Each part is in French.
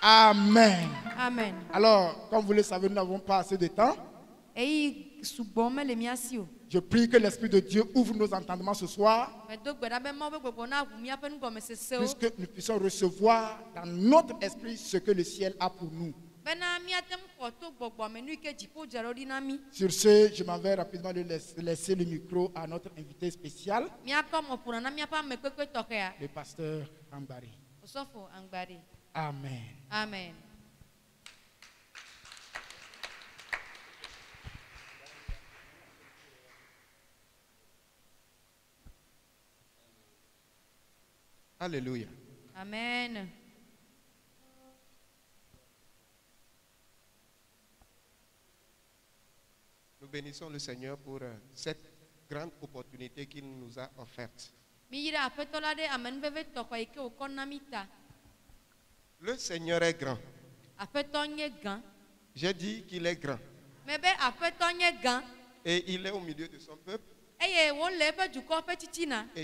Amen. Amen. Alors, comme vous le savez, nous n'avons pas assez de temps. Je prie que l'Esprit de Dieu ouvre nos entendements ce soir, puisque nous puissions recevoir dans notre esprit ce que le ciel a pour nous. Sur ce, je m'en vais rapidement laisser le micro à notre invité spécial, le pasteur Ambari. Amen. Amen. Alléluia. Amen. Nous bénissons le Seigneur pour cette grande opportunité qu'il nous a offerte. Le Seigneur est grand. J'ai dit qu'il est grand. Et il est au milieu de son peuple. Et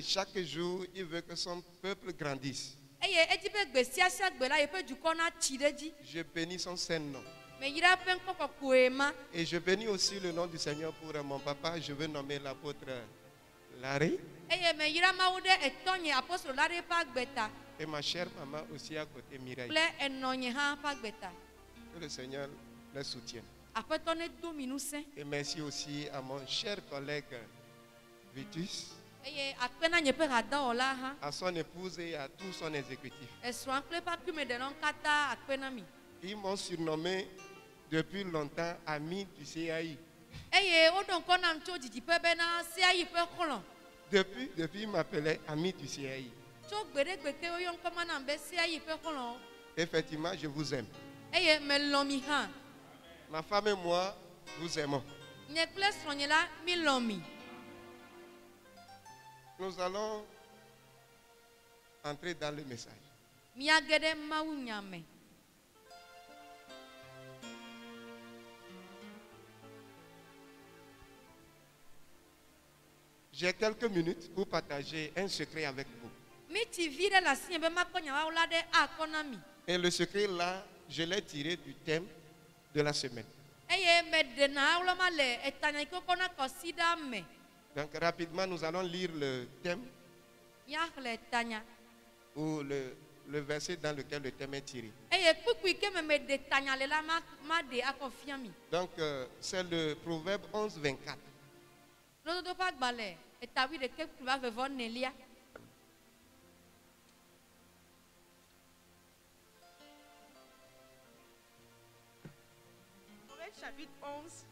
chaque jour, il veut que son peuple grandisse. Je bénis son saint nom. Et je bénis aussi le nom du Seigneur pour mon papa. Je veux nommer l'apôtre Larry. Et ma chère maman aussi à côté, Mireille. Que le Seigneur les soutienne. Et merci aussi à mon cher collègue Vitus, à son épouse et à tout son exécutif. Ils m'ont surnommé depuis longtemps ami du CAI. Depuis il m'appelait ami du CAI. Effectivement, je vous aime. Ma femme et moi, nous aimons. Nous allons entrer dans le message. J'ai quelques minutes pour partager un secret avec vous. Et le secret là, je l'ai tiré du thème de la semaine. Donc rapidement, nous allons lire le thème ou le verset dans lequel le thème est tiré. Donc c'est le Proverbe 11, 24. Chapitre 11,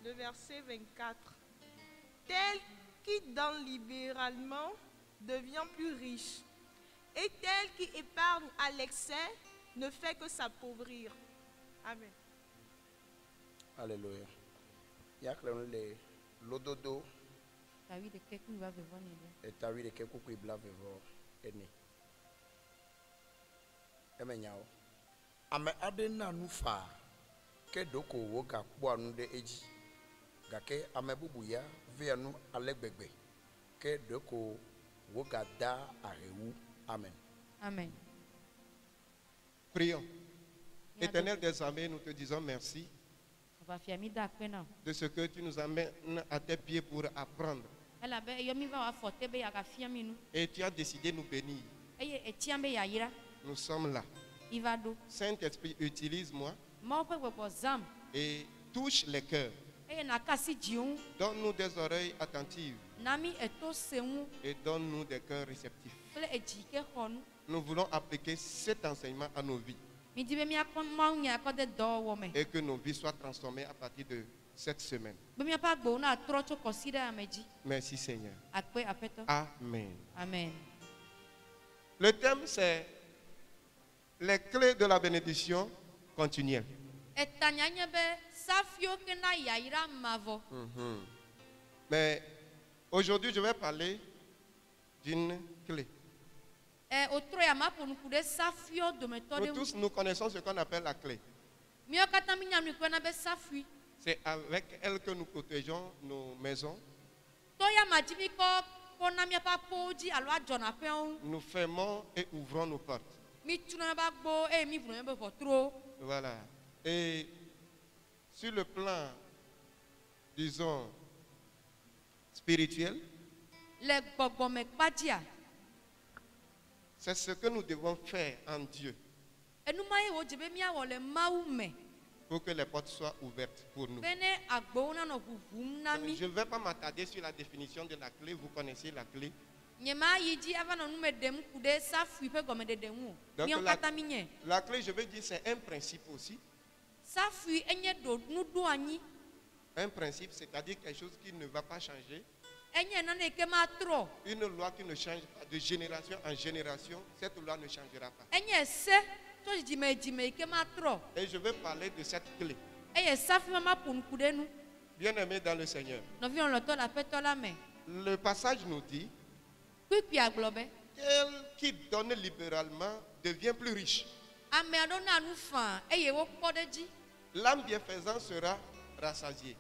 le verset 24. Tel qui donne libéralement devient plus riche, et tel qui épargne à l'excès ne fait que s'appauvrir. Amen. Alléluia. Il y a le lododo et tawi de quelque qui blave vos aînés. Emenyao. Ame adena nufa. Que doko woga boanu de eji gake amebubuya vianu alegbegbe que doko woga da arewu. Amen. Amen. Prions. Éternel des armées, nous te disons merci de ce que tu nous amènes à tes pieds pour apprendre. Et tu as décidé de nous bénir. Nous sommes là. Saint-Esprit, utilise-moi et touche les cœurs. Donne-nous des oreilles attentives et donne-nous des cœurs réceptifs. Nous voulons appliquer cet enseignement à nos vies et que nos vies soient transformées à partir de cette semaine. Merci Seigneur. Amen. Amen. Le thème c'est les clés de la bénédiction continuelle. Mais aujourd'hui, je vais parler d'une clé. Nous tous, nous connaissons ce qu'on appelle la clé. C'est avec elle que nous protégeons nos maisons. Nous fermons et ouvrons nos portes. Voilà. Et sur le plan, disons, spirituel, c'est ce que nous devons faire en Dieu pour que les portes soient ouvertes pour nous. Donc, je ne vais pas m'attarder sur la définition de la clé. Vous connaissez la clé. Donc, la clé, je veux dire, c'est un principe aussi. Un principe, c'est-à-dire quelque chose qui ne va pas changer. Une loi qui ne change pas de génération en génération, cette loi ne changera pas. Et je veux parler de cette clé. Bien-aimés dans le Seigneur, le passage nous dit: tel qui donne libéralement devient plus riche. L'âme bienfaisante sera rassasiée.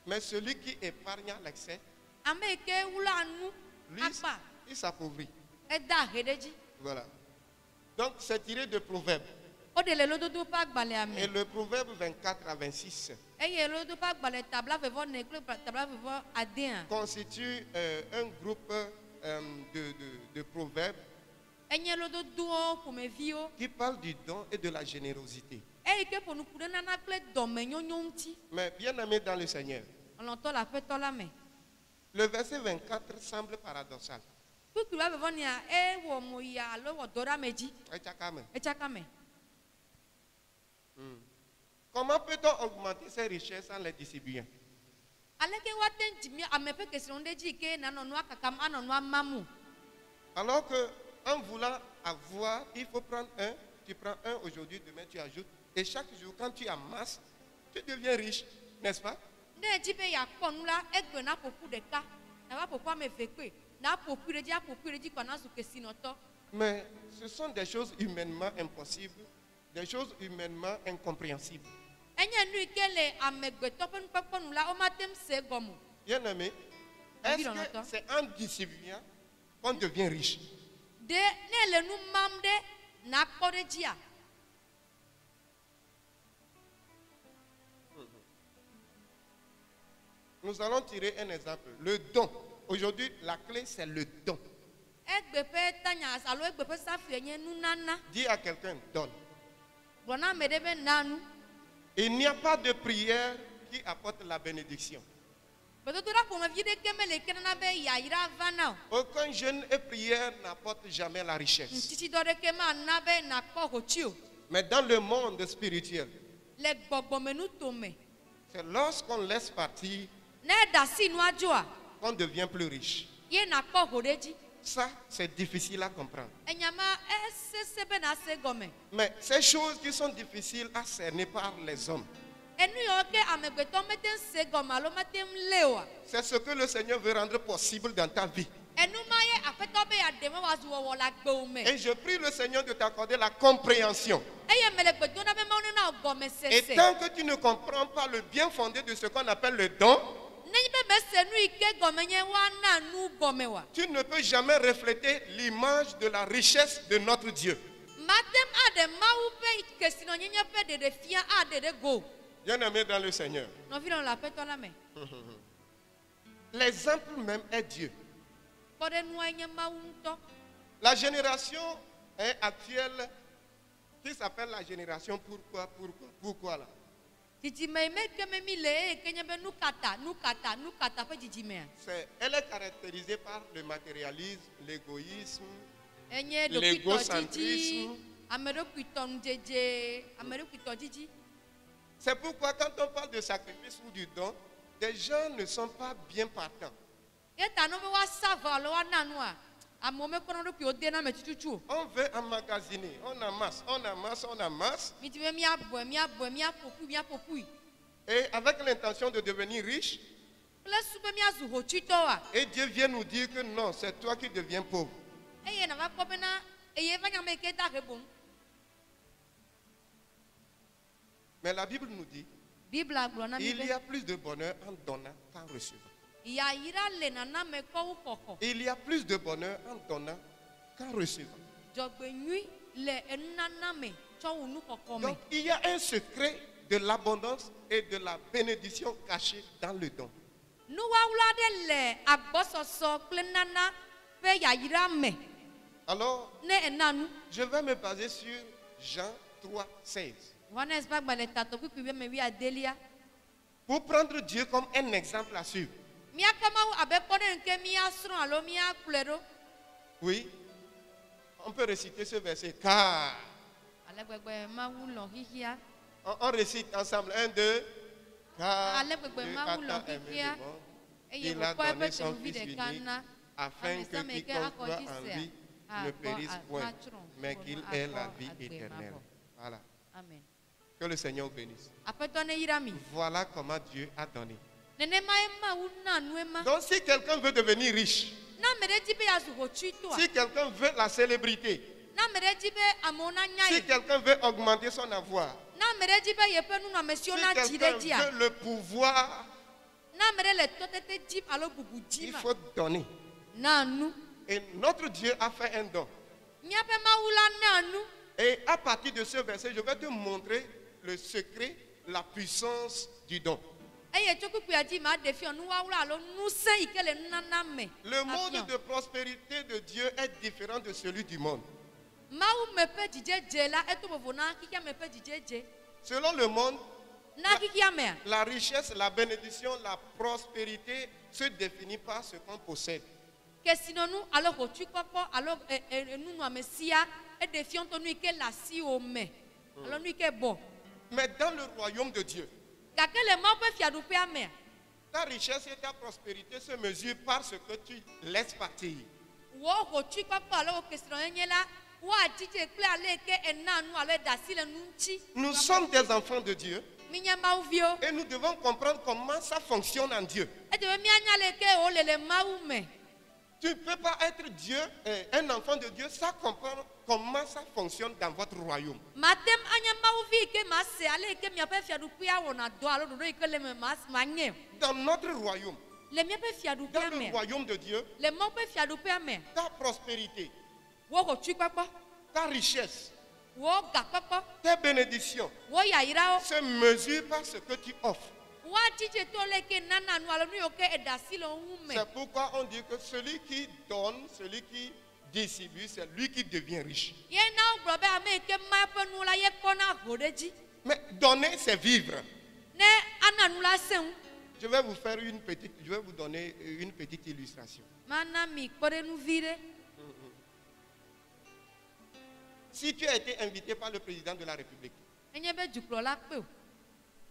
Mais celui qui épargne à l'excès, lui, il s'appauvrit. Voilà. Donc, c'est tiré de Proverbes. Et le Proverbe 24 à 26 constitue un groupe de proverbes qui parlent du don et de la générosité. Mais bien aimé dans le Seigneur, le verset 24 semble paradoxal. Comment peut-on augmenter ses richesses sans les distribuer? Alors que en voulant avoir, il faut prendre un. Tu prends un aujourd'hui, demain tu ajoutes. Et chaque jour, quand tu amasses, tu deviens riche, n'est-ce pas? Mais ce sont des choses humainement impossibles, des choses humainement incompréhensibles. Bien aimé, est-ce que c'est en distribuant qu'on devient riche? Nous allons tirer un exemple. Le don. Aujourd'hui, la clé, c'est le don. Dis à quelqu'un, donne. Il n'y a pas de prière qui apporte la bénédiction. Aucun jeûne et prière n'apporte jamais la richesse. Mais dans le monde spirituel, c'est lorsqu'on laisse partir qu'on devient plus riche. Ça, c'est difficile à comprendre. Mais ces choses qui sont difficiles à cerner par les hommes, c'est ce que le Seigneur veut rendre possible dans ta vie. Et je prie le Seigneur de t'accorder la compréhension. Et tant que tu ne comprends pas le bien fondé de ce qu'on appelle le don, tu ne peux jamais refléter l'image de la richesse de notre Dieu. Bien-aimé dans le Seigneur, l'exemple même est Dieu. La génération actuelle qui s'appelle la génération pourquoi là? Elle est caractérisée par le matérialisme, l'égoïsme, l'égocentrisme. C'est pourquoi quand on parle de sacrifice ou du don, des gens ne sont pas bien partants. On veut emmagasiner, on amasse. Et avec l'intention de devenir riche, et Dieu vient nous dire que non, c'est toi qui deviens pauvre. Mais la Bible nous dit, il y a plus de bonheur en donnant qu'en recevant. Il y a plus de bonheur en donnant qu'en recevant. Donc il y a un secret de l'abondance et de la bénédiction cachée dans le don. Alors, je vais me baser sur Jean 3, 16. Pour prendre Dieu comme un exemple à suivre. Oui, on peut réciter ce verset. Car. On récite ensemble. 1, 2. Car Dieu a tant aimé le monde, il a donné son Fils unique, afin que quiconque croit en lui ne périsse point, mais qu'il ait la vie éternelle. Voilà. Amen. Que le Seigneur bénisse. Voilà comment Dieu a donné. Donc si quelqu'un veut devenir riche, si quelqu'un veut la célébrité, si quelqu'un veut augmenter son avoir, si quelqu'un veut le pouvoir, il faut donner. Et notre Dieu a fait un don. Et à partir de ce verset, je vais te montrer le secret, la puissance du don. Le mode de prospérité de Dieu est différent de celui du monde. Selon le monde, la richesse, la bénédiction, la prospérité se définit par ce qu'on possède. Mais dans le royaume de Dieu, ta richesse et ta prospérité se mesurent par ce que tu laisses partir. Nous sommes des enfants de Dieu et nous devons comprendre comment ça fonctionne en Dieu. Tu ne peux pas être Dieu, un enfant de Dieu, sans comprendre comment ça fonctionne dans votre royaume. Dans notre royaume, dans le royaume de Dieu, ta prospérité, ta richesse, tes bénédictions se mesurent par ce que tu offres. C'est pourquoi on dit que celui qui donne, celui qui distribue, c'est lui qui devient riche. Mais donner, c'est vivre. Je vais vous donner une petite illustration. Si tu as été invité par le président de la République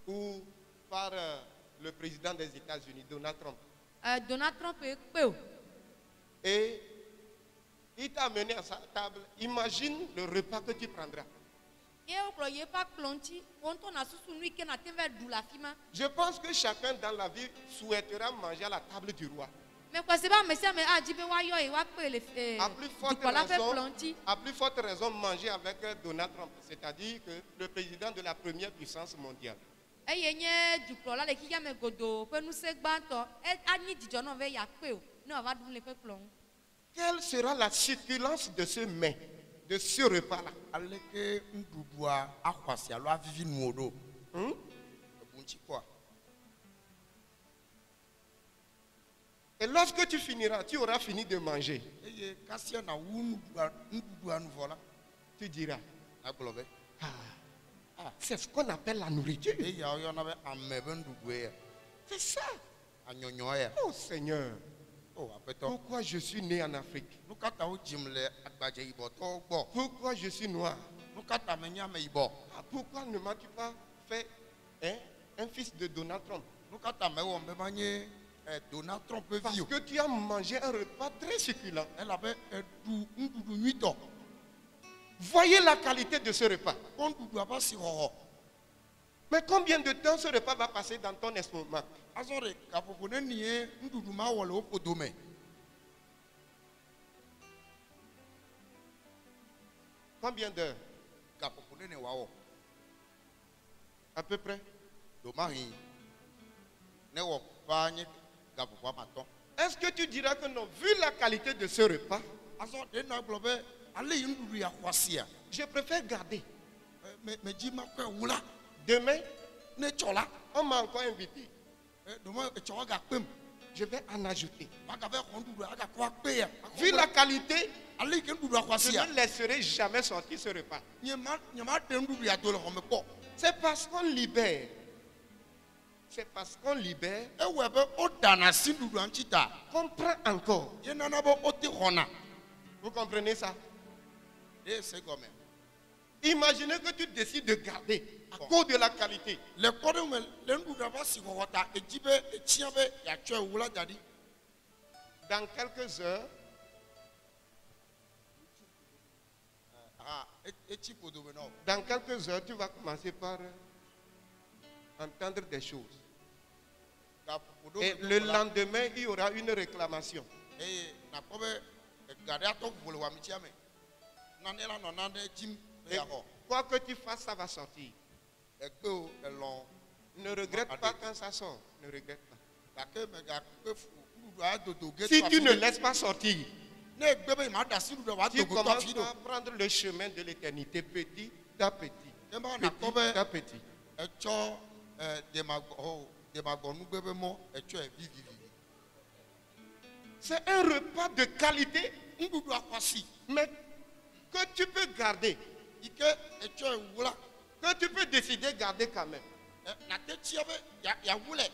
ou par le président des États-Unis, Donald Trump, et il t'a amené à sa table, imagine le repas que tu prendras. Je pense que chacun dans la vie souhaitera manger à la table du roi. À plus forte raison, manger avec Donald Trump, c'est-à-dire que le président de la première puissance mondiale. Quelle sera la succulence de ce mets, de ce repas-là? Et lorsque tu finiras, tu auras fini de manger. Tu diras, c'est ce qu'on appelle la nourriture. C'est ça. Oh Seigneur, pourquoi je suis né en Afrique? Pourquoi je suis noir? Pourquoi ne m'as-tu pas fait un fils de Donald Trump? Parce que tu as mangé un repas très succulent. Voyez la qualité de ce repas. Mais combien de temps ce repas va passer dans ton estomac? Combien d'heures? À peu près. Est-ce que tu diras que non, vu la qualité de ce repas, Je préfère garder. Demain, on m'a encore invité. Je vais en ajouter. Vu la qualité, je ne laisserai jamais sortir ce repas. C'est parce qu'on libère. C'est parce qu'on libère qu'on prend encore. Vous comprenez ça? Imaginez que tu décides de garder à cause de la qualité. Dans quelques heures, tu vas commencer par entendre des choses. Et le lendemain, il y aura une réclamation. Et quoi que tu fasses, ça va sortir. Ne regrette pas quand ça sort. Ne regrette pas. Si tu ne laisses pas sortir, tu commences à prendre le chemin de l'éternité petit à petit. Petit à petit. C'est un repas de qualité, mais que tu peux garder, que tu peux décider de garder quand même.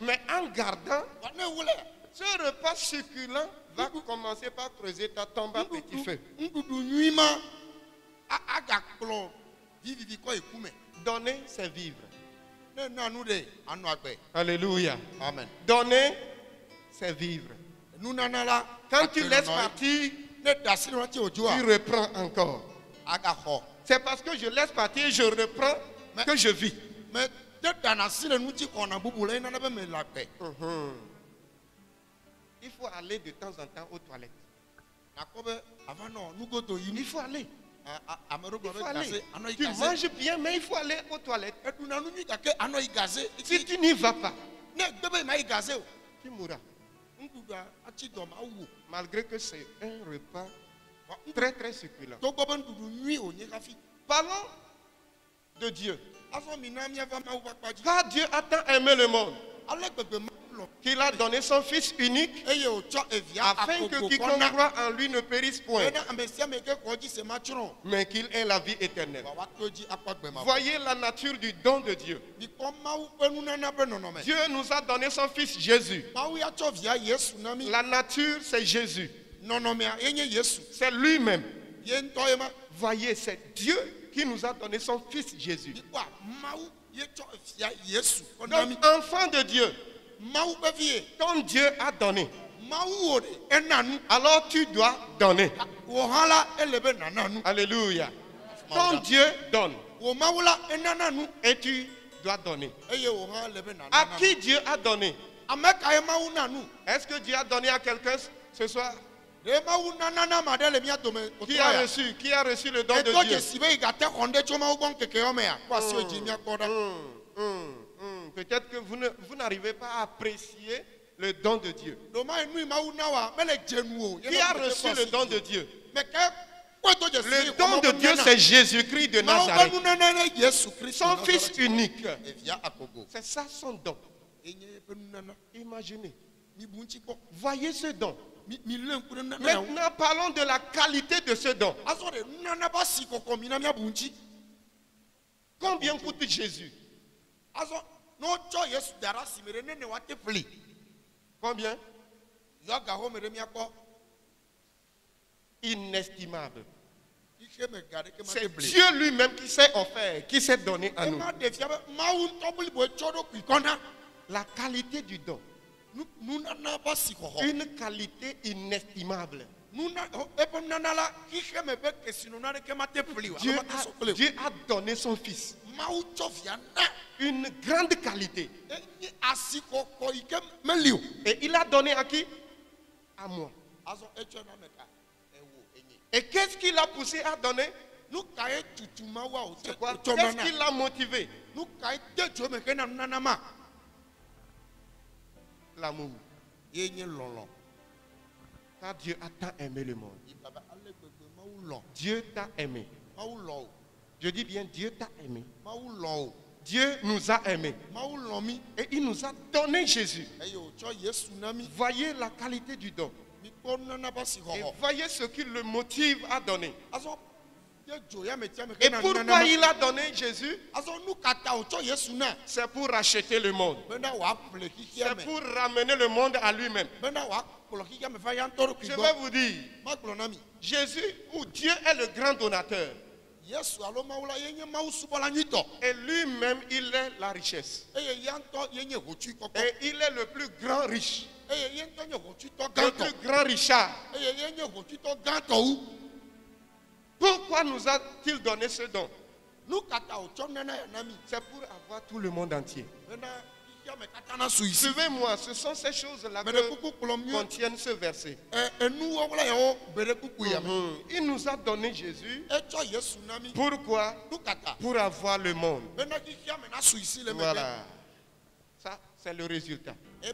Mais en gardant, ce repas succulent va commencer par creuser ta tombe à petit feu. Donner, c'est vivre. Alléluia. Amen. Donner, c'est vivre. Quand tu laisses partir, tu reprends encore. C'est parce que je laisse partir, je reprends que je vis. Il faut aller de temps en temps aux toilettes. Il faut aller. Tu manges bien, mais il faut aller aux toilettes. Si tu n'y vas pas, tu mourras. Malgré que c'est un repas très très succulent. Parlons de Dieu. Car Dieu a tant aimé le monde qu'il a donné son Fils unique afin que quiconque croit en lui ne périsse point, mais qu'il ait la vie éternelle. Voyez la nature du don de Dieu. Dieu nous a donné son Fils Jésus. La nature, c'est Jésus. C'est lui-même. Voyez, c'est Dieu qui nous a donné son Fils Jésus. Donc, enfant de Dieu, ton Dieu a donné, alors tu dois donner. Alléluia. Ton Dieu donne et tu dois donner. À qui Dieu a donné? Est-ce que Dieu a donné à quelqu'un ce soir? Qui a reçu le don de Dieu? Peut-être que vous n'arrivez pas à apprécier le don de Dieu. Qui a reçu le don de Dieu? Le don de Dieu, c'est Jésus-Christ de Nazareth. Son Fils unique. C'est ça son don. Imaginez. Voyez ce don. Maintenant, parlons de la qualité de ce don. Combien coûte Jésus? Combien? Inestimable. C'est Dieu lui-même qui s'est offert, qui s'est donné à nous. La qualité du don. Une qualité inestimable. Dieu a donné son Fils. Une grande qualité. Et il a donné à qui? À moi. Et qu'est-ce qui l'a poussé à donner? C'est quoi? Qu'est-ce qui l'a motivé? L'amour. Car Dieu a tant aimé le monde. Dieu t'a aimé. Je dis bien, Dieu t'a aimé. Dieu nous a aimés. Et il nous a donné Jésus. Voyez la qualité du don. Et voyez ce qui le motive à donner. Et pourquoi il a donné Jésus? C'est pour racheter le monde. C'est pour ramener le monde à lui-même. Je vais vous dire, Jésus ou Dieu est le grand donateur. Et lui-même, il est la richesse. Et il est le plus grand riche. Le plus grand richard. Pourquoi nous a-t-il donné ce don? C'est pour avoir tout le monde entier. Suivez-moi, ce sont ces choses-là que contiennent ce verset. Il nous a donné Jésus. Pourquoi? Pour avoir le monde. Voilà. Ça, c'est le résultat. Et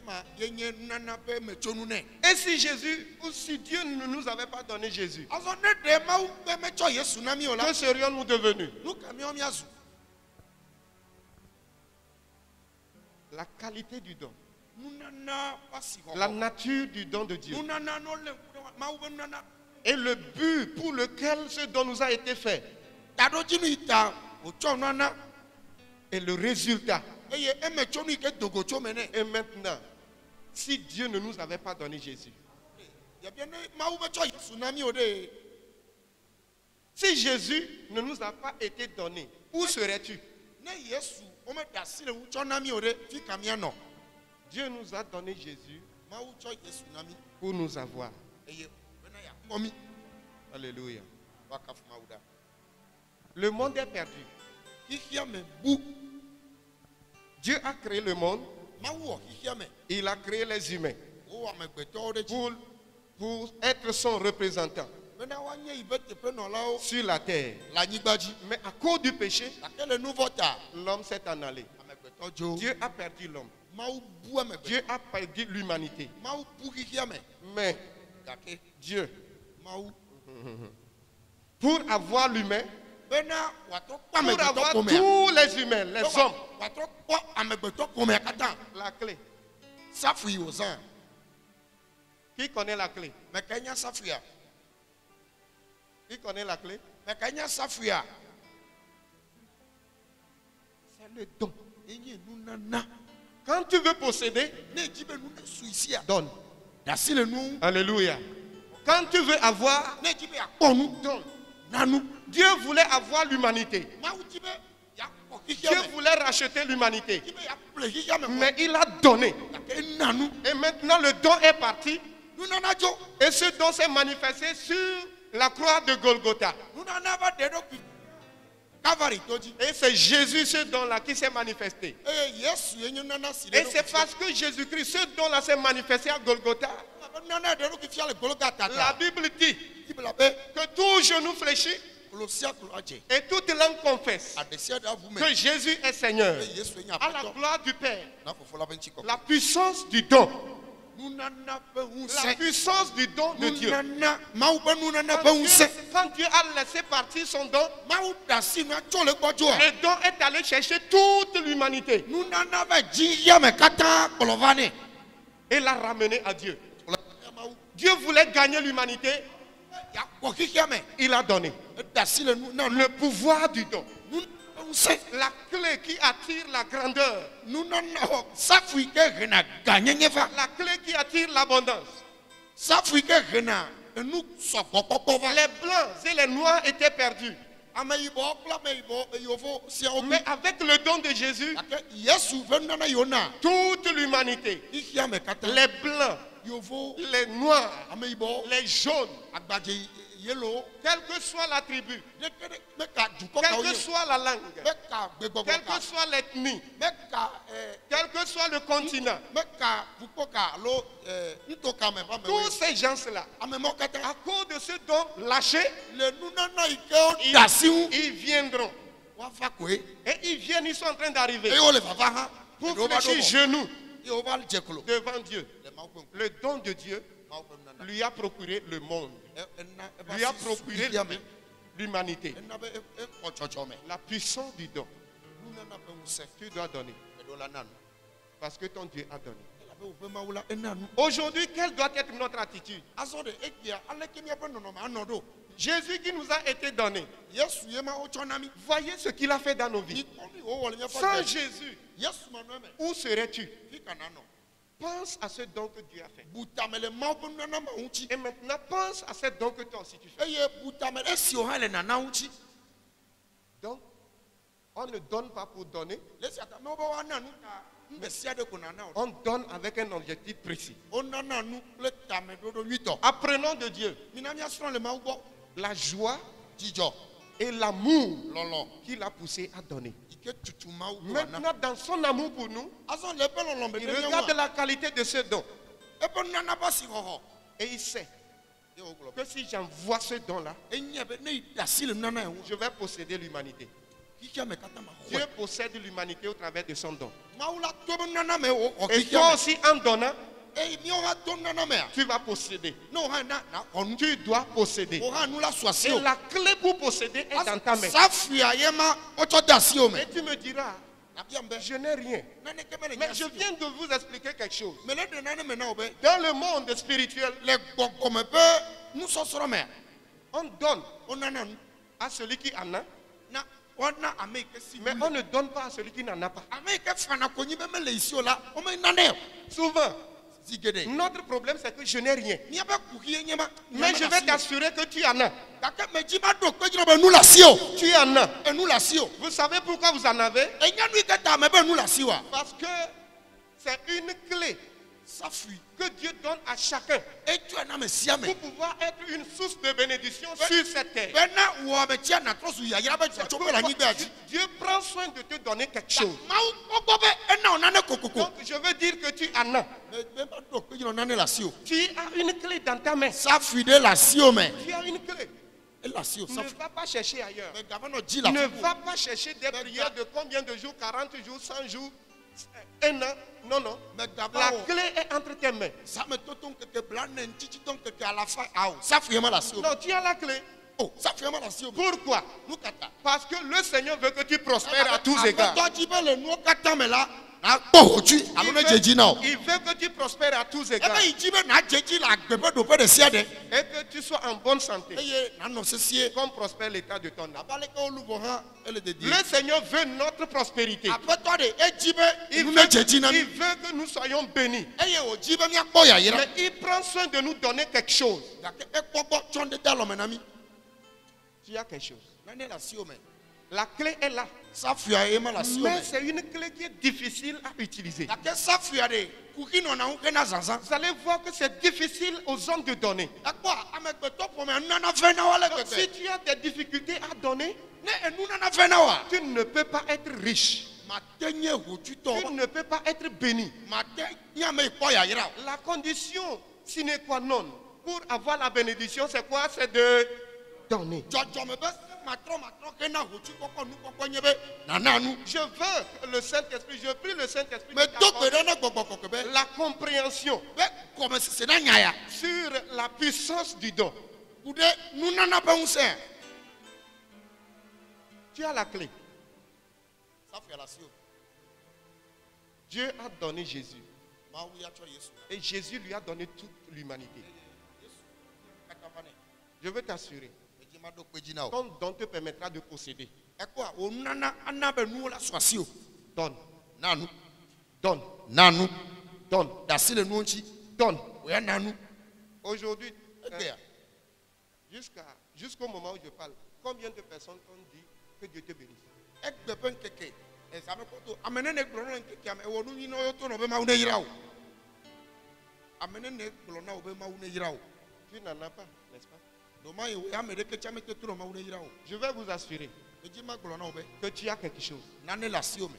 si Jésus, ou si Dieu ne nous avait pas donné Jésus, que serions-nous devenus? La qualité du don. La nature du don de Dieu. Et le but pour lequel ce don nous a été fait. Et le résultat. Et maintenant, si Dieu ne nous avait pas donné Jésus, si Jésus ne nous a pas été donné, où serais-tu? Dieu nous a donné Jésus pour nous avoir. Alléluia. Le monde est perdu. Dieu a créé le monde. Il a créé les humains pour être son représentant sur la terre. Mais à cause du péché, l'homme s'est en allé. Dieu a perdu l'homme. Dieu a perdu l'humanité. Mais Dieu, pour avoir l'humain, pour avoir tous les humains, les hommes, la clé. Qui connaît la clé? Qui connaît la clé? C'est le don. Quand tu veux posséder, donne. Alléluia. Quand tu veux avoir, donne. Dieu voulait avoir l'humanité. Dieu voulait racheter l'humanité. Mais il a donné. Et maintenant le don est parti. Et ce don s'est manifesté sur la croix de Golgotha. Et c'est Jésus, ce don-là, qui s'est manifesté. Et c'est parce que Jésus-Christ, ce don-là s'est manifesté à Golgotha. La Bible dit que tout genou fléchit et toute langue confesse que Jésus est Seigneur. À la gloire du Père. La puissance du don. La puissance du don de Dieu. Quand Dieu a laissé partir son don, le don est allé chercher toute l'humanité et l'a ramené à Dieu. Dieu voulait gagner l'humanité. Il a donné le pouvoir du don. La clé qui attire la grandeur. La clé qui attire l'abondance. Les blancs et les noirs étaient perdus. Mais avec le don de Jésus, toute l'humanité, les blancs, les noirs, les jaunes, quelle que soit la tribu, quelle que soit la langue, quelle que soit l'ethnie, quel que soit le continent, tous ces gens-là, à cause de ce don lâché, ils viendront. Et ils viennent, ils sont en train d'arriver pour fléchir genoux devant Dieu. Le don de Dieu lui a procuré le monde, lui a procuré l'humanité. La puissance du don. Tu dois donner. Parce que ton Dieu a donné. Aujourd'hui, quelle doit être notre attitude? Jésus qui nous a été donné. Voyez ce qu'il a fait dans nos vies. Sans Jésus, où serais-tu? Pense à ce don que Dieu a fait. Et maintenant, pense à ce don que toi aussi tu fais. Donc, on ne donne pas pour donner. On donne avec un objectif précis. Apprenons de Dieu la joie et l'amour qu'il a poussé à donner. Maintenant, dans son amour pour nous, il regarde la qualité de ce don. Et il sait que si j'envoie ce don-là, je vais posséder l'humanité. Dieu possède l'humanité au travers de son don. Et toi aussi, en donnant, tu vas posséder. Tu dois posséder. Et la clé pour posséder est dans ta main. Et tu me diras, je n'ai rien. Mais je viens de vous expliquer quelque chose. Dans le monde spirituel, on donne à celui qui en a. Mais on ne donne pas à celui qui n'en a pas. Souvent, notre problème c'est que je n'ai rien. Mais je vais t'assurer que tu en as. Tu en as. Vous savez pourquoi vous en avez? Parce que c'est une clé que Dieu donne à chacun pour pouvoir être une source de bénédiction sur cette terre. Dieu prend soin de te donner quelque chose. Donc je veux dire que tu en as. Tu as une clé dans ta main. Tu as une clé. Ne va pas chercher ailleurs. Ne va pas chercher des prières de combien de jours? 40 jours, 100 jours, 1 an. Non, non. La clé est entre tes mains. Non, tu as la clé. Pourquoi? Parce que le Seigneur veut que tu prospères à tous égards. Il veut que tu prospères à tous égards. Et que tu sois en bonne santé. Comme prospère l'état de ton âme. Le Seigneur veut notre prospérité. Il veut que nous soyons bénis. Mais il prend soin de nous donner quelque chose. Tu as quelque chose. La clé est là. Mais c'est une clé qui est difficile à utiliser. Vous allez voir que c'est difficile aux hommes de donner. Donc, si tu as des difficultés à donner, tu ne peux pas être riche. Tu ne peux pas être béni. La condition sine qua non pour avoir la bénédiction, c'est quoi? C'est de donner. Je veux le Saint-Esprit, je prie le Saint-Esprit la compréhension sur la puissance du don. Tu as la clé. Dieu a donné Jésus. Et Jésus lui a donné toute l'humanité. Je veux t'assurer, ton don te permettra de posséder. Donne. Donne. Donne. Donne. Aujourd'hui, jusqu'au moment où je parle, combien de personnes ont dit que Dieu te bénisse? Tu n'en as pas, n'est-ce pas? Je vais vous assurer que tu as quelque chose.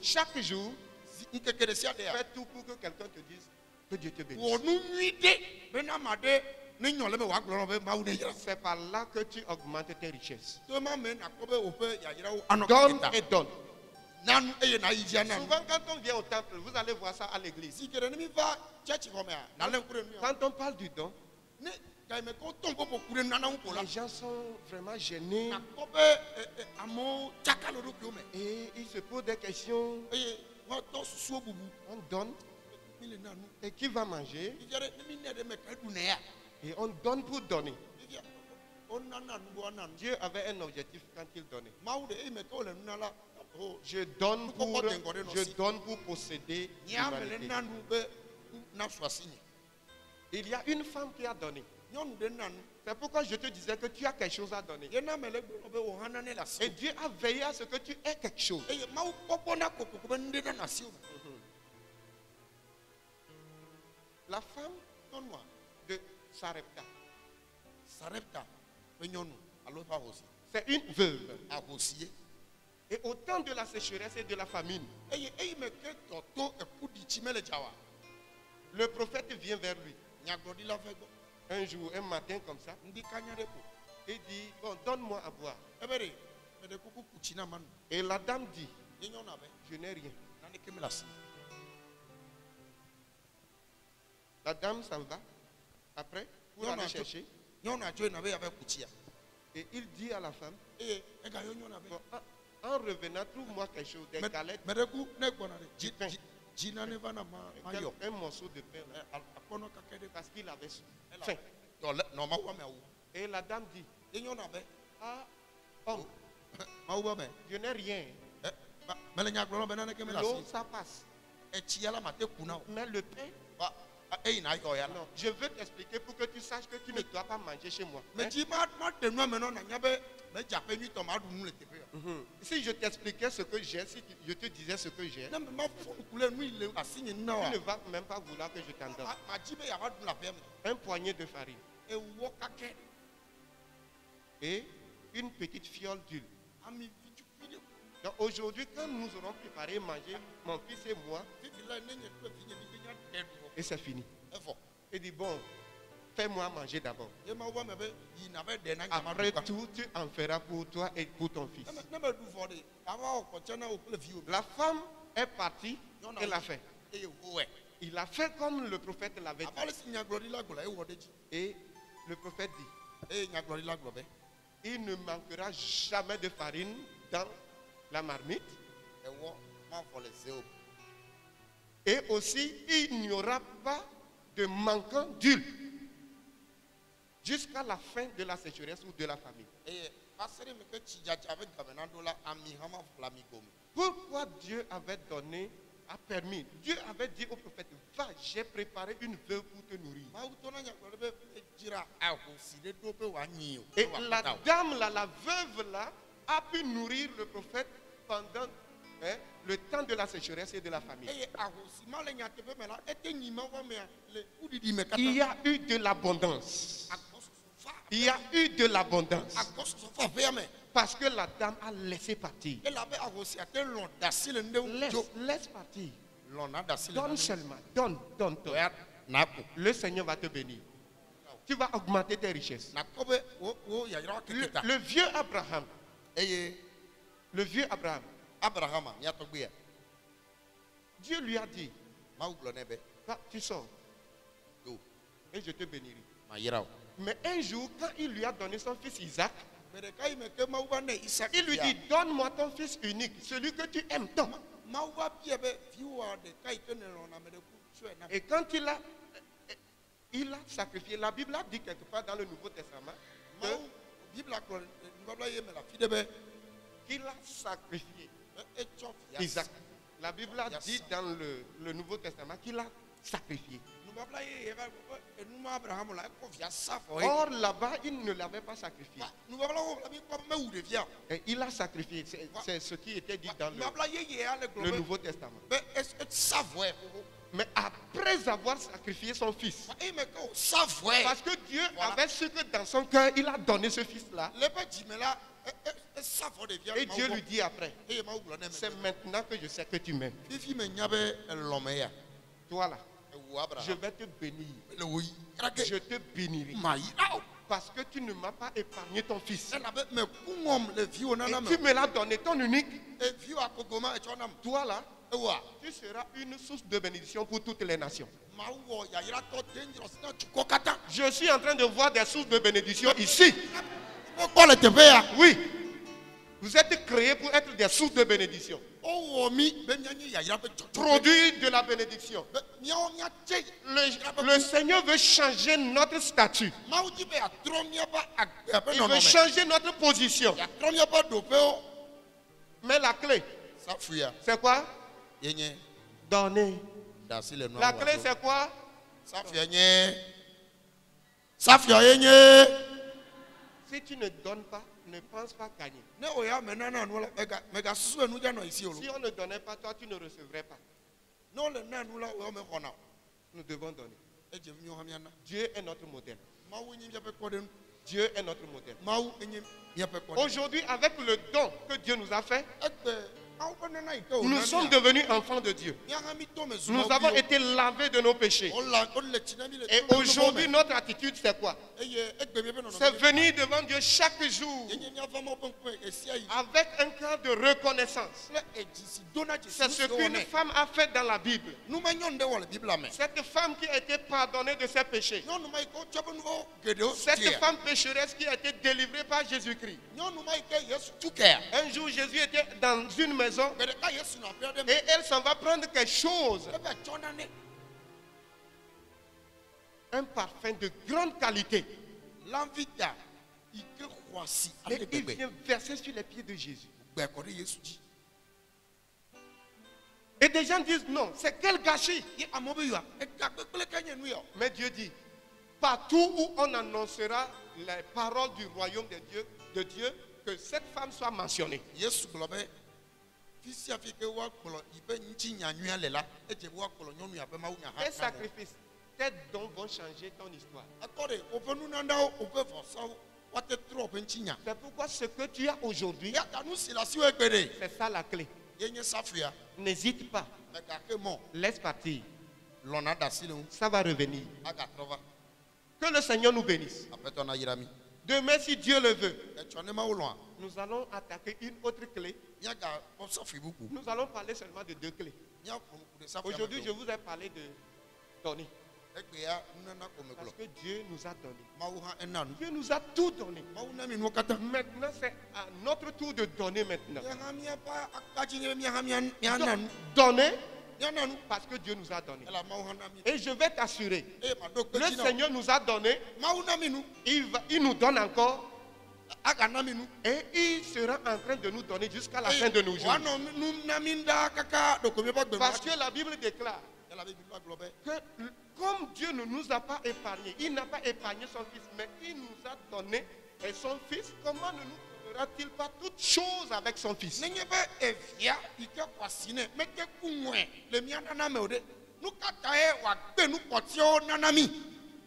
Chaque jour, fais tout pour que quelqu'un te dise que Dieu te bénisse. C'est par là que tu augmentes tes richesses. Donne et donne. Souvent quand on vient au temple, vous allez voir ça à l'église. Quand on parle du don, Les gens sont vraiment gênés. Et ils se posent des questions. On donne. Et qui va manger? Et on donne pour donner. Dieu avait un objectif quand il donnait. Je donne pour posséder l'humanité. Il y a une femme qui a donné. C'est pourquoi je te disais que tu as quelque chose à donner. Et Dieu a veillé à ce que tu aies quelque chose. La femme de Sarepta. C'est une veuve. Et au temps de la sécheresse et de la famine, le prophète vient vers lui. Un jour, un matin comme ça, il dit, bon, donne-moi à boire. Et la dame dit, je n'ai rien. La dame s'en va. Après, pour aller chercher. Et il dit à la femme, bon, en revenant, trouve-moi quelque chose, des galettes, un morceau de pain, parce qu'il avait faim. Et la dame dit, ah, homme, je n'ai rien. L'eau, ça passe. Mais le pain, non, je veux t'expliquer pour que tu saches que tu ne dois pas manger chez moi. Si je t'expliquais ce que j'ai, si je te disais ce que j'ai, tu ne vas même pas vouloir que je t'en donne. Un poignet de farine et une petite fiole d'huile. Donc aujourd'hui, quand nous aurons préparé manger, mon fils et moi, et c'est fini. Il dit, bon, fais-moi manger d'abord. Après tout, tu en feras pour toi et pour ton fils. La femme est partie et l'a fait. Il a fait comme le prophète l'avait dit. Et le prophète dit, il ne manquera jamais de farine dans la marmite. Et aussi, il n'y aura pas de manquant d'huile jusqu'à la fin de la sécheresse ou de la famine. Pourquoi Dieu avait donné, a permis, Dieu avait dit au prophète, va, j'ai préparé une veuve pour te nourrir. Et la dame là, la veuve là, a pu nourrir le prophète pendant le temps de la sécheresse et de la famine. Il y a eu de l'abondance. Il y a eu de l'abondance. Parce que la dame a laissé partir. Laisse partir. Donne seulement. Donne. Le Seigneur va te bénir. Tu vas augmenter tes richesses. Le vieux Abraham. Le vieux Abraham. Dieu lui a dit, va, tu sors et je te bénirai. Mais un jour, quand il lui a donné son fils Isaac, il lui dit, donne-moi ton fils unique, celui que tu aimes tant. Et quand il a sacrifié, la Bible a dit quelque part dans le Nouveau Testament qu'il a sacrifié Isaac. La Bible a dit dans le Nouveau Testament qu'il a sacrifié. Or là-bas, il ne l'avait pas sacrifié. Et il a sacrifié. C'est ce qui était dit dans le Nouveau Testament. Mais après avoir sacrifié son fils, parce que Dieu avait su que dans son cœur, il a donné ce fils-là. Et Dieu lui dit après, c'est maintenant que je sais que tu m'aimes. Toi là, je vais te bénir. Je te bénirai. Parce que tu ne m'as pas épargné ton fils. Et tu me l'as donné, ton unique. Toi là, tu seras une source de bénédiction pour toutes les nations. Je suis en train de voir des sources de bénédiction ici. Oui. Vous êtes créés pour être des sources de bénédiction. Produit de la bénédiction. Le Seigneur veut changer notre statut. Il veut changer notre position. Mais la clé, c'est quoi? Donner. La clé, c'est quoi? Si tu ne donnes pas, ne pense pas gagner. Si on ne donnait pas, toi, tu ne recevrais pas. Nous devons donner. Dieu est notre modèle. Dieu est notre modèle. Aujourd'hui, avec le don que Dieu nous a fait, nous sommes devenus enfants de Dieu. Nous avons été lavés de nos péchés. Et aujourd'hui, notre attitude, c'est quoi? C'est venir devant Dieu chaque jour avec un cœur de reconnaissance. C'est ce qu'une femme a fait dans la Bible. Cette femme qui a été pardonnée de ses péchés. Cette femme pécheresse qui a été délivrée par Jésus-Christ. Un jour, Jésus était dans une maison et elle s'en va prendre quelque chose. Un parfum de grande qualité. Et il vient verser sur les pieds de Jésus. Et des gens disent non, c'est quel gâchis. Mais Dieu dit, partout où on annoncera les paroles du royaume de Dieu, que cette femme soit mentionnée. Tes sacrifices, tes dons vont changer ton histoire. C'est pourquoi ce que tu as aujourd'hui, c'est ça la clé. N'hésite pas. Laisse partir. Ça va revenir. Que le Seigneur nous bénisse. Demain, si Dieu le veut, nous allons attaquer une autre clé. Nous allons parler seulement de 2 clés. Aujourd'hui, je vous ai parlé de donner. Parce que Dieu nous a donné. Dieu nous a tout donné. Maintenant, c'est à notre tour de donner maintenant. Donner parce que Dieu nous a donné. Et je vais t'assurer, le Seigneur nous a donné, il nous donne encore. Et il sera en train de nous donner jusqu'à la fin de nos jours. Parce que la Bible déclare que comme Dieu ne nous a pas épargnés, il n'a pas épargné son fils, mais il nous a donné et son fils, comment ne nous fera-t-il pas toutes choses avec son fils?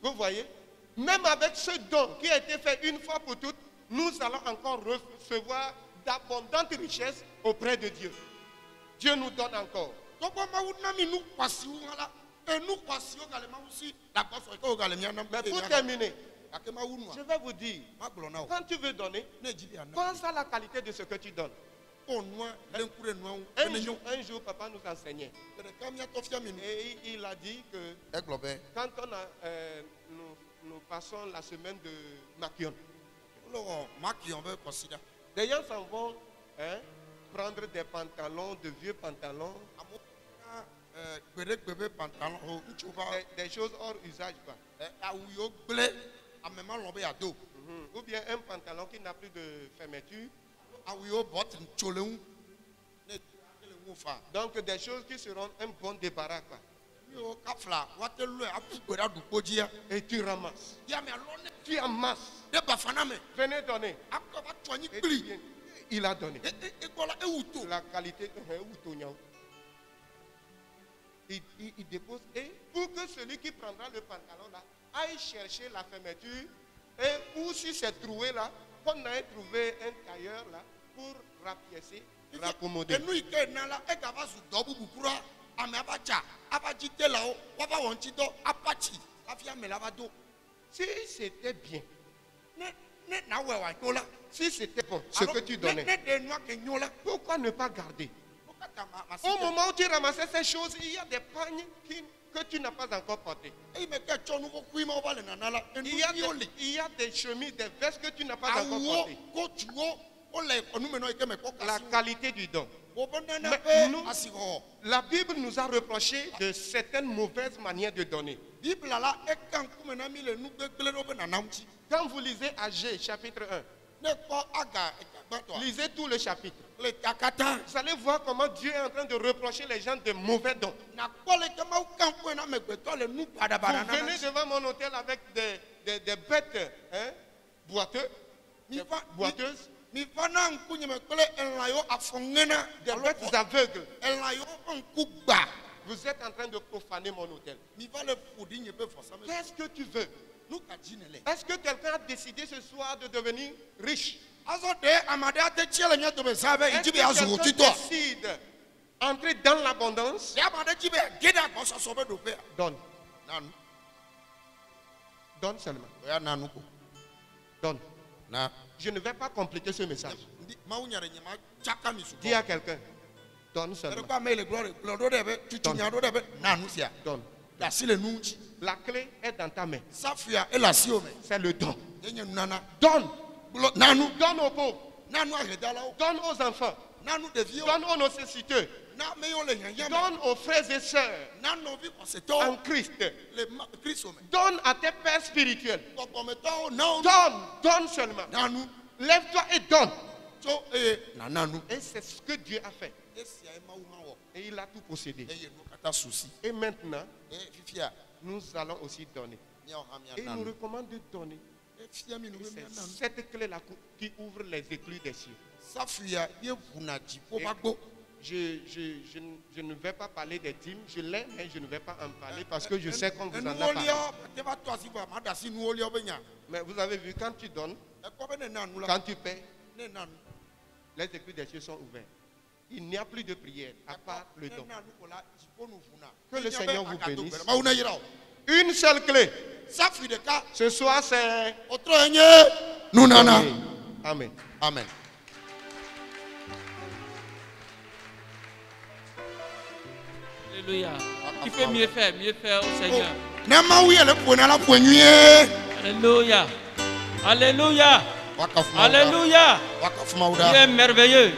Vous voyez, même avec ce don qui a été fait une fois pour toutes, nous allons encore recevoir d'abondantes richesses auprès de Dieu. Dieu nous donne encore. Mais pour terminer, je vais vous dire, quand tu veux donner, pense à la qualité de ce que tu donnes. Un jour, papa nous enseignait. Et il a dit que quand nous passons la semaine de Makion, des gens s'en vont prendre des pantalons, de vieux pantalons, des choses hors usage. Ou bien un pantalon qui n'a plus de fermeture. Donc des choses qui seront un bon débarras. Et tu ramasses. Tu amasses. Venez donner. Et il a donné. La qualité. Il dépose. Et pour que celui qui prendra le pantalon là aille chercher la fermeture. Et ou si c'est trouvé là, qu'on aille trouver un tailleur là pour rapiécer, raccommoder. Si c'était bien, si c'était bon ce que tu donnais, pourquoi ne pas garder? Au moment où tu ramassais ces choses, il y a des pagnes qui, que tu n'as pas encore portées. Il y a des chemises, des vestes que tu n'as pas encore portées. La qualité du don. Mais nous, la Bible nous a reproché de certaines mauvaises manières de donner. Quand vous lisez Agé chapitre 1, lisez tout le chapitre. Vous allez voir comment Dieu est en train de reprocher les gens de mauvais dons. Vous venez devant mon hôtel avec des bêtes boiteuses. Des bêtes aveugles. Vous êtes en train de profaner mon hôtel. Qu'est-ce que tu veux? Est-ce que quelqu'un a décidé ce soir de devenir riche? Est-ce que quelqu'un décide d'entrer dans l'abondance? Donne. Donne seulement. Donne. Je ne vais pas compléter ce message. Dis à quelqu'un. Donne seulement. Donne. La clé est dans ta main. C'est le don. Donne. Donne aux pauvres. Donne aux enfants. Donne aux nécessiteux. Donne aux frères et sœurs en Christ. Donne à tes pères spirituels. Donne seulement. Lève-toi et donne. Et c'est ce que Dieu a fait. Et il a tout possédé. Et maintenant, nous allons aussi donner. Et il nous recommande de donner. C'est cette clé-là qui ouvre les écluses des cieux. Je ne vais pas parler des dîmes. Je l'ai, mais je ne vais pas en parler parce que je sais qu'on vous en a parlé. Mais vous avez vu, quand tu donnes, quand tu paies, les écluses des cieux sont ouvertes. Il n'y a plus de prière à part le don. Que le Seigneur vous bénisse. Une seule clé. Ce soir, c'est Amen. Amen. Alléluia. Qui peut mieux faire au Seigneur. Alléluia. Alléluia. Alléluia. Il est merveilleux.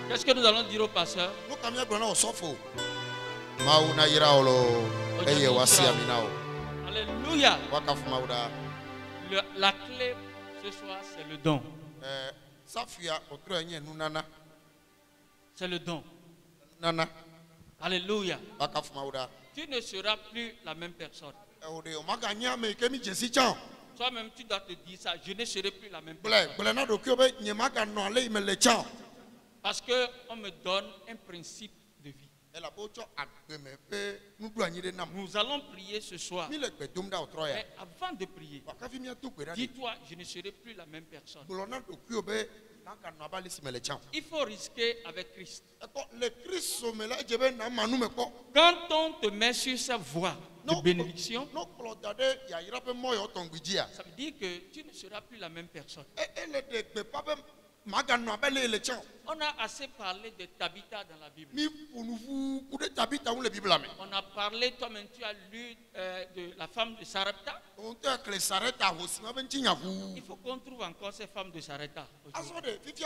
Qu'est-ce que nous allons dire au pasteur? Alléluia. La clé ce soir, c'est le don. C'est le don. Alléluia. Tu ne seras plus la même personne. Toi-même, tu dois te dire ça. Je ne serai plus la même personne. Parce qu'on me donne un principe de vie. Nous allons prier ce soir. Mais avant de prier, dis-toi, je ne serai plus la même personne. Il faut risquer avec Christ. Quand on te met sur sa voie de bénédiction, ça veut dire que tu ne seras plus la même personne. On a assez parlé de Tabitha dans la Bible. On a parlé, toi-même tu as lu de la femme de Sarepta. Il faut qu'on trouve encore ces femmes de Sarepta aujourd'hui. Il faut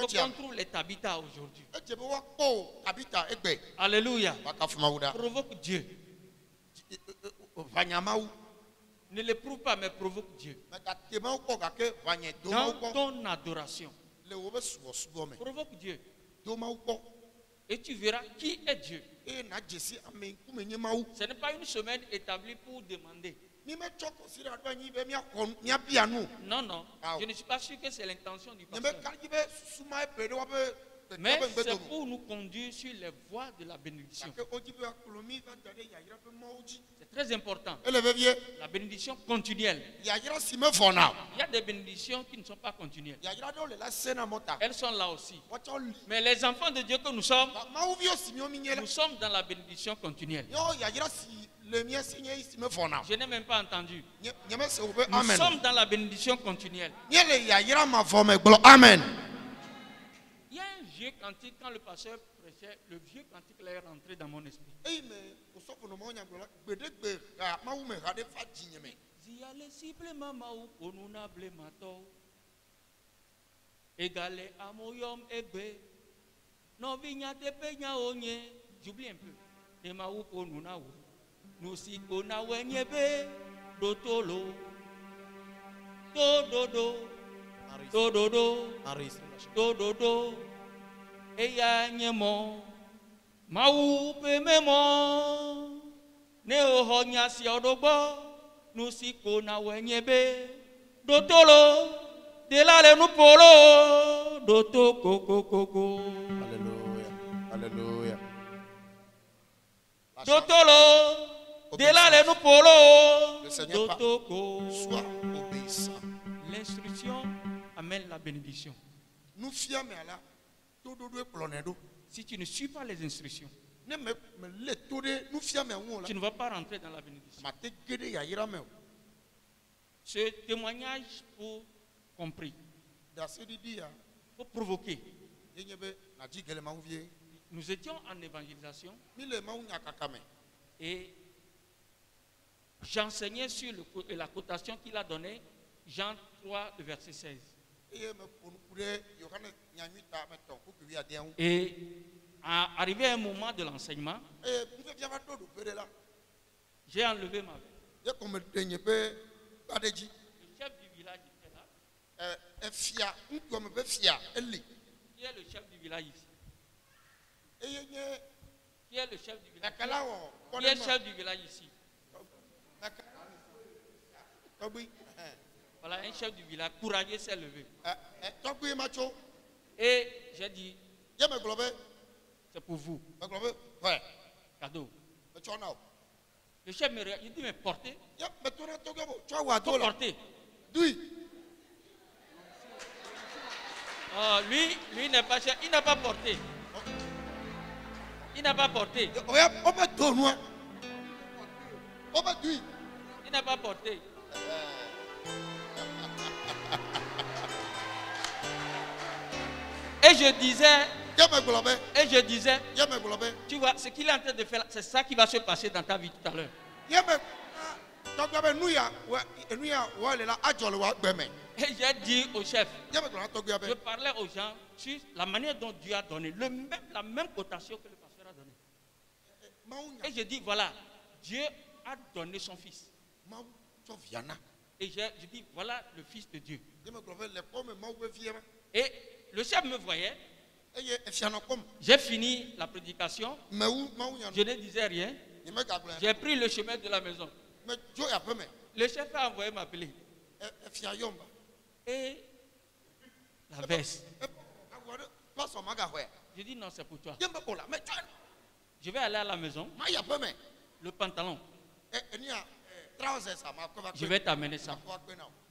qu'on trouve les Tabitha aujourd'hui. Alléluia. Provoque Dieu. Ne l'éprouve pas, mais provoque Dieu. Dans ton adoration, provoque Dieu. Et tu verras qui est Dieu. Ce n'est pas une semaine établie pour demander. Non, non. Je ne suis pas sûr que c'est l'intention du pasteur. Mais c'est pour nous conduire sur les voies de la bénédiction. C'est très important. La bénédiction continuelle. Il y a des bénédictions qui ne sont pas continuelles. Elles sont là aussi. Mais les enfants de Dieu que nous sommes dans la bénédiction continuelle. Je n'ai même pas entendu. Nous sommes dans la bénédiction continuelle. Amen. Il y a un vieux cantique quand le pasteur prêchais, le vieux cantique est rentré dans mon esprit. Ziale sible mama ou konuna ble mato. Égale à moyom ebe. Non vigna de peña onye. J'oublie un peu. De ma ou konuna ou. Nous si kona wenyebe. Dotolo. Dododo. Dododo. Dododo. Eya nyemo. Mau pe memo. Neo honya si odobo. Nous si kona wenyebe. Dotolo. De la le nous polo. Doto koko koko. Alléluia. Alléluia. Dotolo. De la le nous polo. Le Seigneur Dotoko. Sois obéissant. L'instruction amène la bénédiction. Nous fions mais là. Si tu ne suis pas les instructions, tu ne vas pas rentrer dans la bénédiction. Ce témoignage pour compris, pour provoquer. Nous étions en évangélisation et j'enseignais sur la cotation qu'il a donnée, Jean 3, le verset 16. Et arrivé à un moment de l'enseignement, j'ai enlevé ma veste. Le chef du village était là. Qui est le chef du village ici? Qui est le chef du village? Qui est le chef du village ici? Voilà, un chef du village courageux s'est levé. Et j'ai dit, c'est pour vous. Cadeau. Le chef me regarde, il dit, mais portez. Portez. Oh, lui n'est pas cher, il n'a pas porté. Il n'a pas porté. Il n'a pas porté. Et je disais, tu vois, ce qu'il est en train de faire, c'est ça qui va se passer dans ta vie tout à l'heure. Et j'ai dit au chef, je parlais aux gens sur la manière dont Dieu a donné, la même cotation que le pasteur a donnée. Et je dis, voilà, Dieu a donné son fils. Et je dis, voilà le fils de Dieu. Et le chef me voyait. J'ai fini la prédication. Je ne disais rien. J'ai pris le chemin de la maison. Le chef a envoyé m'appeler. Et la veste. Je dis non, c'est pour toi. Je vais aller à la maison. Le pantalon. Je vais t'amener ça.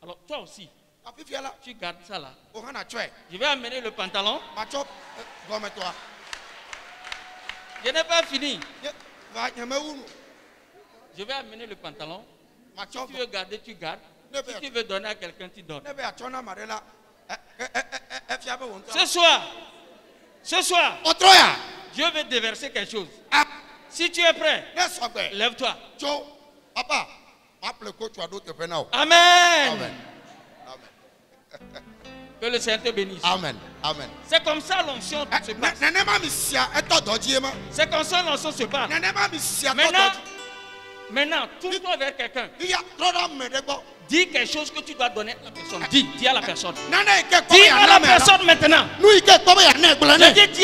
Alors toi aussi, tu gardes ça là. Je vais amener le pantalon. Je n'ai pas fini. Je vais amener le pantalon. Si tu veux garder, tu gardes. Si tu veux donner à quelqu'un, tu donnes. Ce soir, Dieu veut déverser quelque chose. Si tu es prêt, lève-toi. Amen. Que le Seigneur te bénisse. Amen. Amen. C'est comme ça l'onction se passe. C'est comme ça l'onction se passe. Maintenant, tourne-toi vers quelqu'un. Dis quelque chose que tu dois donner à la personne. Dis à la personne. Dis à la personne maintenant. Dis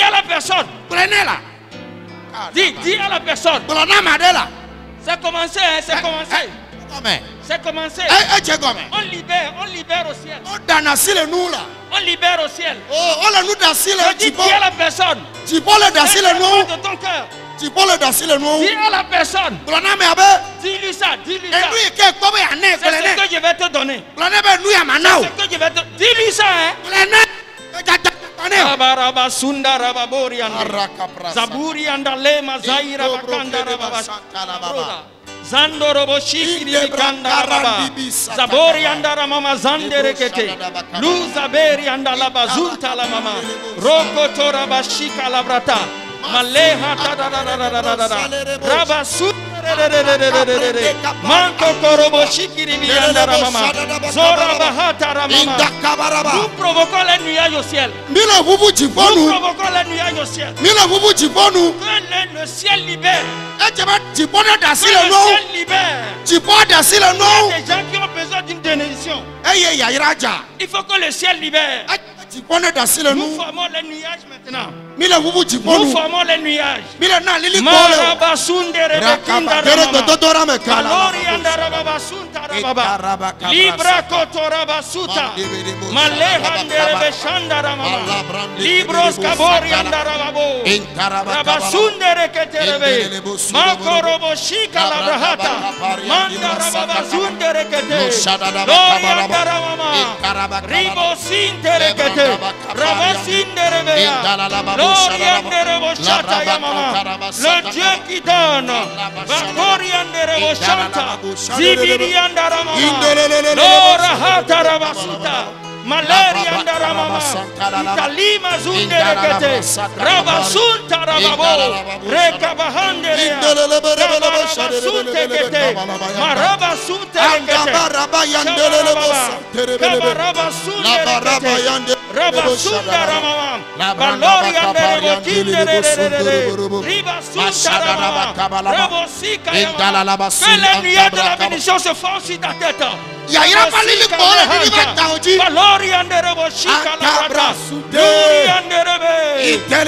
à la personne. Dis à la personne. C'est commencé, hein, c'est commencé. C'est commencé. On libère au ciel. On libère au ciel. Dis à la personne. De ton cœur. Dis à la personne. Dis-lui ça. C'est ce que je vais te donner. Dis-lui ça. Zaburi andale mazaira bakanda rababa. Zandorobo shikiri kanda raba. Zabori andara mama zandere kete. Luzaberi andala bazunta la mama. Roko toraba shika labrata. Maleha Rabasu Manko Korobo Shikiri Biandara Mama Zora Bahata Ramama. Nous provoquons les nuages au ciel. Nous provoquons les nuages au ciel. Que le ciel libère. Le ciel libère. Il y a des gens qui ont besoin d'une bénédiction. Il faut que le ciel libère. Nous formons les nuages maintenant. Nous formons les nuages. Libra kotorabasuta. Malehandere shandaramama. Libros kaboriandarababo. Rabasundere keterebe. Makorobo shika labrahata. Mandarababazundere kete. Loriandaramama. Ribosintere kete. Rabasindere beya. Loriandere boshata yamama. Le Dieu qui donne. Bakoriandere boshata. Zibiriandaramama. Lora hatarabasuta. Malaria andaramama. Italima zunderekete. Rabasunta rababo. Rekabahandere. Rabasuntekete. Marabasuntekete. Kabarabasuntekete. Rabasunda ramama. Valoria anderebotindere. Ribasunda ramama. Rabosika yamama. Que les nuages de la bénédiction se font sur ta tête. Valori anderebo shika la rata. Luri anderebe. Que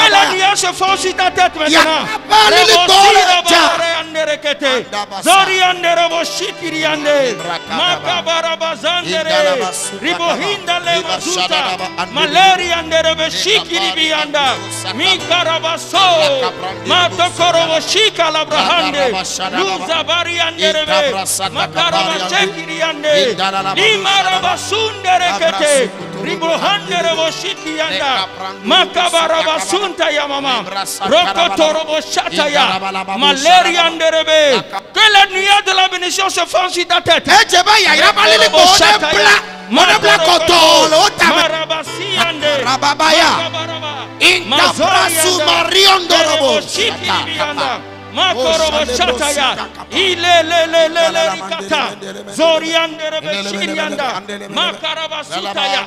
les nuages se font sur ta tête maintenant. Zori anderebo shikiri ande. Makabarabazandere. Ribohinda le mazuta. Maleri anderebe shikiri bianda. Mikarabaso. Matokorobo shika la brahande. Luzabari anderebe. Makarabashekiri ande. Limarabasundere kete. Ribohandere shiki anda. Makabarabasunta ya mama. Rokotorobo shata ya. Maleri anderebe. Que la nuit de la bénédiction se fasse sur ta tête. Makorobo Shataya, Ilelelelelelekata, Zoriandere Beshirianda, Makarabasutaya,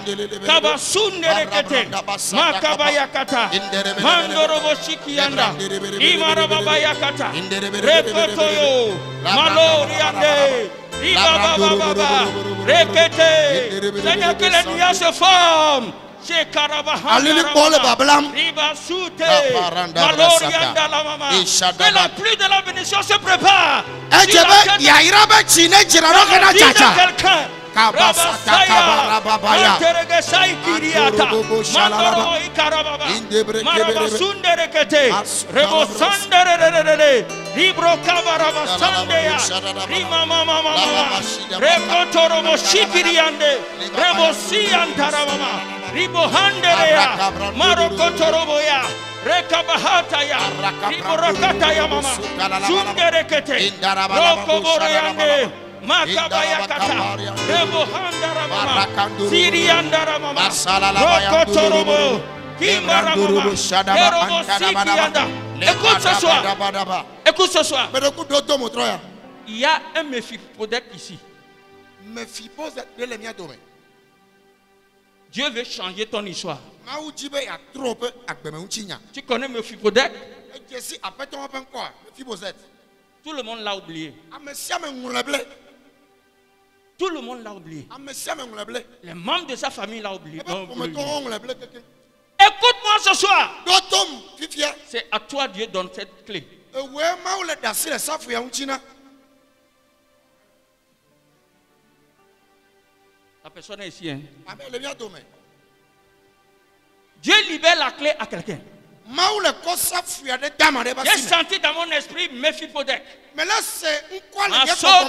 Kabasunderekete, Makabayakata, Mandorobo Shikianda, Imarababayakata, Rekotoyo, Maloriande, Ibababa, Rekete, Seigneur, que les nuages se forment. Que la pluie de la bénédiction se prépare. Ribohanderea, Marokotoroboya, Rekabahataya, Riborakataya mama, Zunderekete, Rokoboreande, Makabayakata, Rebohandara mama, Siriandara mama, Rokotorobo, Kimbaramama, Kerobosikianda. Écoute ce soir. Écoute ce soir. Il y a un Mephibosheth ici. Dieu veut changer ton histoire. Tu connais Mephibosheth? Tout le monde l'a oublié. Tout le monde l'a oublié. Les membres de sa famille l'ont oublié. Écoute-moi ce soir. C'est à toi Dieu donne cette clé. La personne est ici. Hein? Dieu libère la clé à quelqu'un. J'ai senti dans mon esprit Mephibosheth. Mais là, c'est quoi le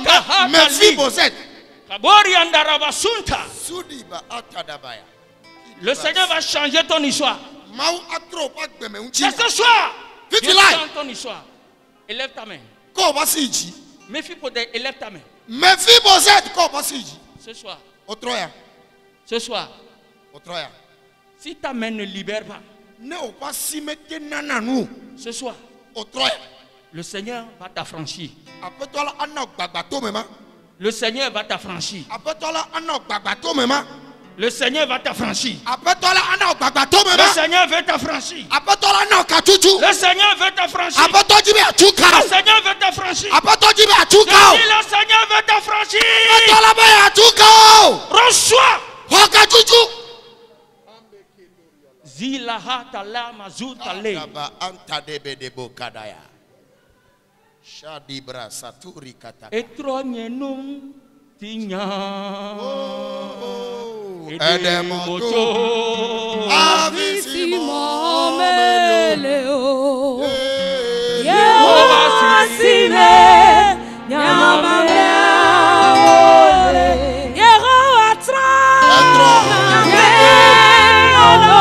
gars Mephibosheth. Le Seigneur va changer ton histoire. C'est ce soir. Dieu change ton histoire. Élève ta main. Mephibosheth, élève ta main. Mephibosheth, ce soir. Otroya. Ce soir. Otroya. Si ta main ne libère pas, ce soir, le Seigneur va t'affranchir. Le Seigneur va t'affranchir. Le Seigneur va t'affranchir. Le Seigneur veut t'affranchir. Le Seigneur veut t'affranchir. Le Seigneur veut t'affranchir. Le Seigneur veut t'affranchir. Reçois. Zilaha tala mazuta le. Etrognenum tinya. Edemoto avissimo meleo. Yehovah sime nyamame ole. Yehovah tra nyame olo.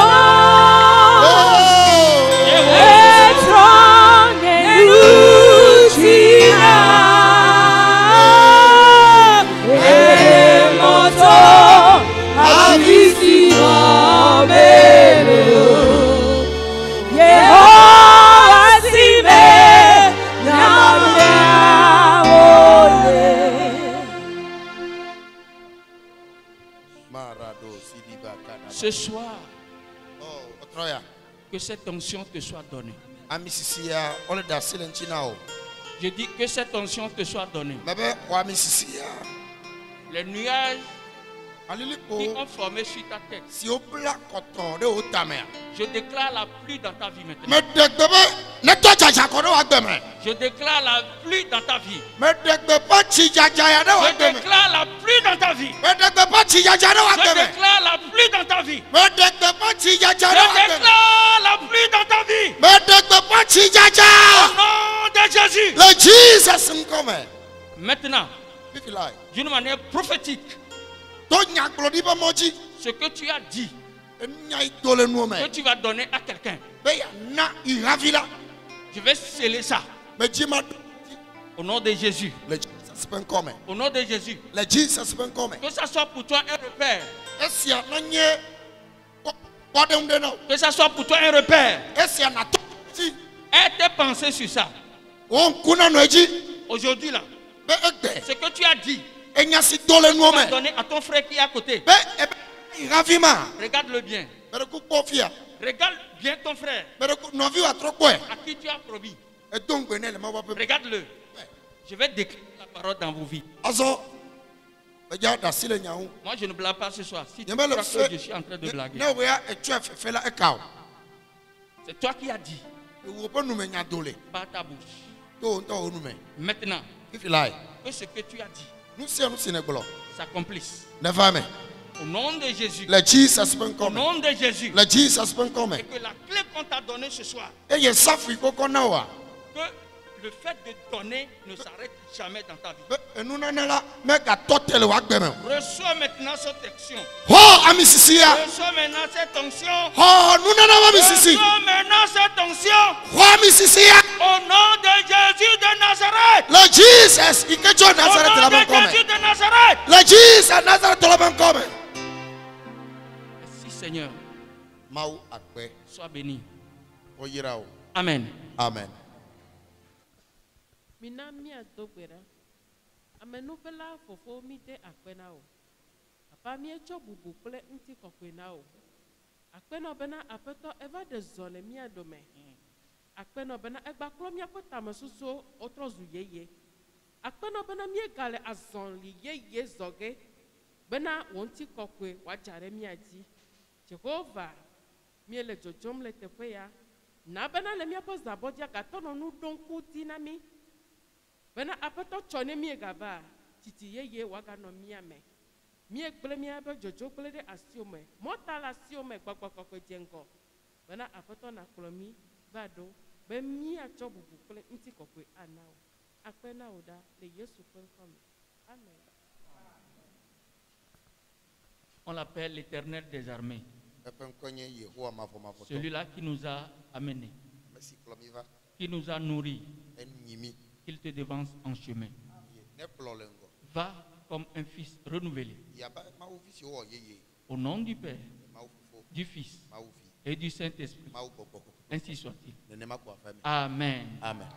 Ce soir, que cette onction te soit donnée. Je dis que cette onction te soit donnée. Les nuages qui ont formé sur ta tête, je déclare la pluie dans ta vie maintenant. Je déclare la pluie dans ta vie. Je déclare la pluie dans ta vie. Je déclare la pluie dans ta vie. Je déclare la pluie dans ta vie. Au nom de Jésus. Maintenant, d'une manière prophétique, ce que tu as dit, que tu vas donner à quelqu'un, je vais sceller ça. Au nom de Jésus. Au nom de Jésus. Que ça soit pour toi un repère. Que ça soit pour toi un repère. Aie tes pensées sur ça. Aujourd'hui là, ce que tu as dit, tu vas donner à ton frère qui est à côté. Regarde-le bien. Regarde bien ton frère à qui tu as promis. Regarde-le. Je vais déclarer la parole dans vos vies. Moi, je ne blague pas ce soir. Si tu crois que je suis en train de blaguer, c'est toi qui as dit par ta bouche. Maintenant, que ce que tu as dit s'accomplisse. Au nom de Jésus. Au nom de Jésus. Et que la clé qu'on t'a donnée ce soir, que le fait de donner ne s'arrête jamais dans ta vie. Reçois maintenant cette onction. Reçois maintenant cette onction. Reçois maintenant cette onction. Au nom de Jésus de Nazareth. Au nom de Jésus de Nazareth. Merci Seigneur. Sois béni. Amen. Amen. Minamia dogbera amenuvela fofo mite akpena o papa mi etso bubu kple ŋuti kɔkɔe na o akpena bena aƒetɔ eva de zɔ le mia dome akpena bena egba klɔ miaƒe tamesusuwo wotrɔ zu yeye akpena bena miega le azɔli yeye zɔge bena wo ŋuti kɔkɔe woadza ɖe mia dzi Jehova miele dzodzom le teƒe ya na bena le miaƒe zabɔdia gatɔ nɔ nu ɖom kuti na mi. Bena aƒetɔ tsɔ ne mie gava titi yeye waganɔ mia me mie gble mia be dzodzo gble ɖe asiwo me mɔta le asiwo me gbɔgbɔ kɔkɔe dze ŋgɔ bena aƒetɔ nakplɔ mi va ɖo be miatsɔ bubu kple ŋuti kɔkɔe ana wo akpe na wo ɖa le Yesu ƒe ŋkɔ me. Amen. On l'appelle l'Éternel des armées. Celui-là qui nous a amenés, qui nous a nourris, qu'il te devance en chemin. Va comme un fils renouvelé. Au nom du Père, du Fils et du Saint-Esprit. Ainsi soit-il. Amen. Amen.